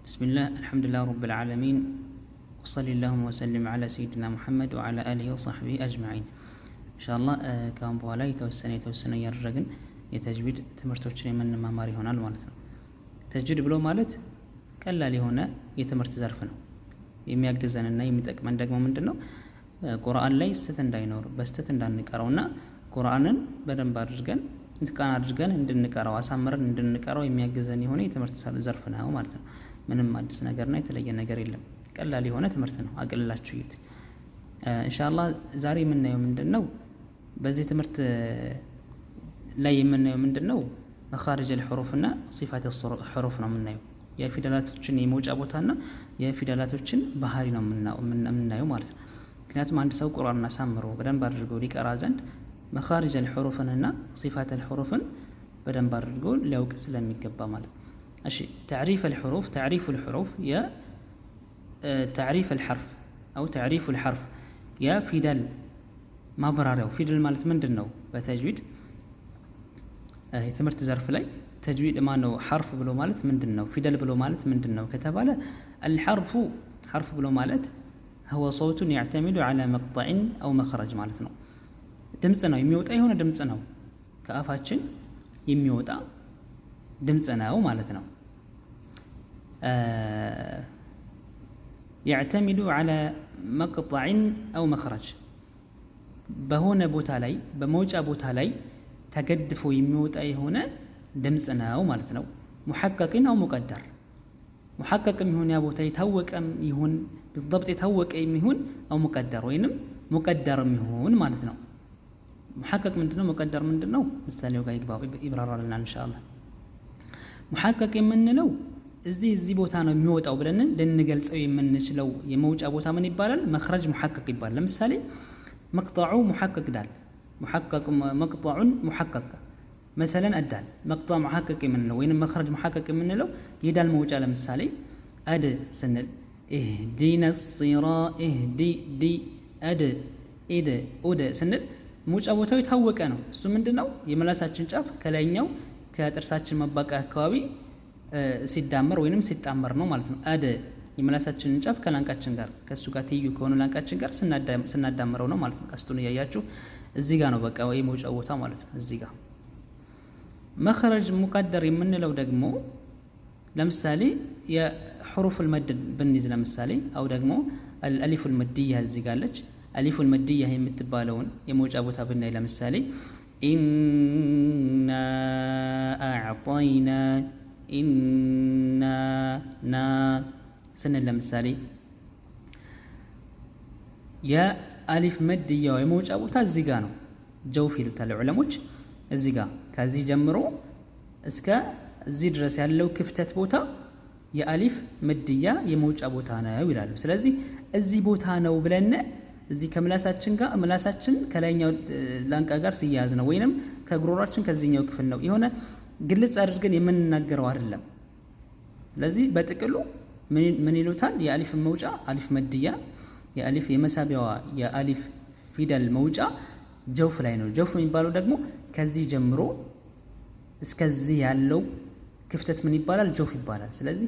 بسم الله الحمد لله رب العالمين وصلى اللهم وسلم على سيدنا محمد وعلى آله وصحبه أجمعين إن شاء الله كان بوالا يتوسن يرجن يتجويد تمرتوچن من مامار ይሆናል ማለት ነው። ተጅዊድ ብሎ ማለት ቀላል የሆነ የትምህርት ዘርፍ ነው። የሚያግዘንና የሚጠቅመን ደግሞ ምንድነው? ቁርአን ላይ ስህተት እንዳይኖር በስህተት እንዳንቀራውና ቁርአንን በደንብ አድርገን እንጥቃን አድርገን እንድንቀራው አሳምረን እንድንቀራው የሚያግዘን የሆነ የትምህርት ዘርፍ ነው ማለት ነው። ምንም አዲስ ነገርና የተለየ ነገር የለም። ቀላል የሆነ ትምህርት ነው። አቅልላችሁ ይዩት። ኢንሻአላህ ዛሬ የምናየው ምንድነው? በዚህ ትምህርት ላይ የምናየው ምንድነው? መኻሪጅ الحروف እና صفات الحروف ነው የምናየው። የፊደላቶችን የመውጫ ቦታና የፊደላቶችን ባህሪ ነው የምናየው ማለት ነው። ምክንያቱም አንድ ሰው ቁርአንን አሳምሮ በደንብ አድርጎ ሊቀራ ዘንድ መኻሪጅ الحروف እና صفات الحروف በደንብ አድርጎ ሊያውቅ ስለሚገባ ማለት ነው። እሺ تعريف الحروف يا تعريف الحرف أو تعريف الحرف يا فيدل ما براريو فيدل مالت ምንድነው? በተጅዊድ የትምህርት ዘርፍ ላይ ተጅዊድ ማነው حرف ብሎ ማለት ምንድነው? ፊደል ብሎ ማለት ምንድነው ከተባለ الحرف حرف ብሎ ማለት هو صوت يعتمد على مقطع أو مخرج ማለት ነው። ድምጽ ነው የሚወጣ የሆነ ድምጽ ነው ከአፋችን የሚወጣ ድምጽ ነው ማለት ነው። يعتمد على مقطع أو مخرج በሆነ ቦታ ላይ በመውጫ ቦታ ላይ ተገድፎ የሚወጣ የሆነ ድምጽ ነው ማለት ነው። محقق أو مقدر محقق ይሁን ያ ቦታ የታወቀም ይሁን بالضبط የታወቀ ይሁን أو مقدر ወይንም مقدر ይሁን ማለት ነው። محقق ምንድነው? مقدر ምንድነው? ምሳሌው ጋር ይብራራልና ኢንሻአላህ محقق የምንለው እዚህ ቦታ ነው የሚወጣው ብለን ልንገልጸው የምንችለው የመውጫ ቦታ ምን ይባላል? مخرج محقق ይባላል። ለምሳሌ مقطع محقق ዳል محقق مقطع محقق مثلا الدال مقطع محقق የምንለው ወይንም مخرج محقق የምንለው የዳል መውጫ ለምሳሌ አድ ስንል اهدنا الصراط اهدي دي አድ ኢድ ኡድ ስንል መውጫ ቦታው የታወቀ ነው። እሱ ምንድነው? የመላሳችን ጫፍ ከላይኛው ከጥርሳችን መባቂያ አካባቢ ሲዳመር ወይንም ሲጣመር ነው ማለት ነው። አደ የመላሳችንን ጫፍ ከላንቃችን ጋር ከሱ ጋር ትይዩ ከሆነ ላንቃችን ጋር ስናዳምረው ነው ማለት ነው። ቀስቱን ያያችሁ እዚህ ጋር ነው በቃ ወይ መውጫው ቦታ ማለት ነው። እዚህ ጋር መخرج ሙቀደር የምንለው ደግሞ ለምሳሌ የحروف المد ብንይዝ ለምሳሌ አው ደግሞ الالف المديه እዚህ ጋር አለች። الالف المديه የምትባለውን የመውጫ ቦታ ብናይ ለምሳሌ إنا أعطينا إنا نا سنة لمثالي يا ألف مد يا يموج أبو تازيجانو جو في العلماء الزيجا كازي جمرو اسكا زيد رسال لو كفتت بوتا يا ألف مد يا يموج أبو تانا ويلالو سلازي الزي بوتانا وبلنا እዚህ ከምላሳችን ጋር ምላሳችን ከላይኛው ላንቃ ጋር ሲያያዝ ነው ወይንም ከጉሮሯችን ከዚህኛው ክፍል ነው የሆነ ግልጽ አድርገን የምንናገረው አይደለም። ስለዚህ በጥቅሉ ምን ይሉታል? የአሊፍ መውጫ አሊፍ መድያ የአሊፍ የመሳቢያዋ የአሊፍ ፊደል መውጫ ጀውፍ ላይ ነው። ጀውፍ የሚባለው ደግሞ ከዚህ ጀምሮ እስከዚህ ያለው ክፍተት ምን ይባላል? ጀውፍ ይባላል። ስለዚህ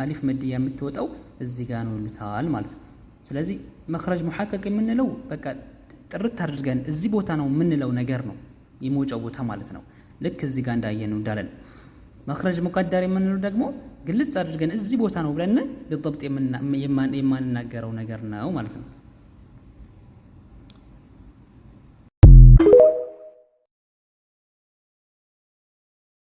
አሊፍ መድያ የምትወጣው እዚህ ጋር ነው ይሉታል ማለት ነው። ስለዚህ መخرج محقق የምንለው በቃ ጥርት አድርገን እዚህ ቦታ ነው የምንለው ነገር ነው የመውጫው ቦታ ማለት ነው። ልክ እዚህ ጋር እንዳየነው እንዳለን መخرج ሙቀደር የምንለው ደግሞ ግልጽ አድርገን እዚህ ቦታ ነው ብለን بالضبط የማንናገረው ነገር ነው ማለት ነው።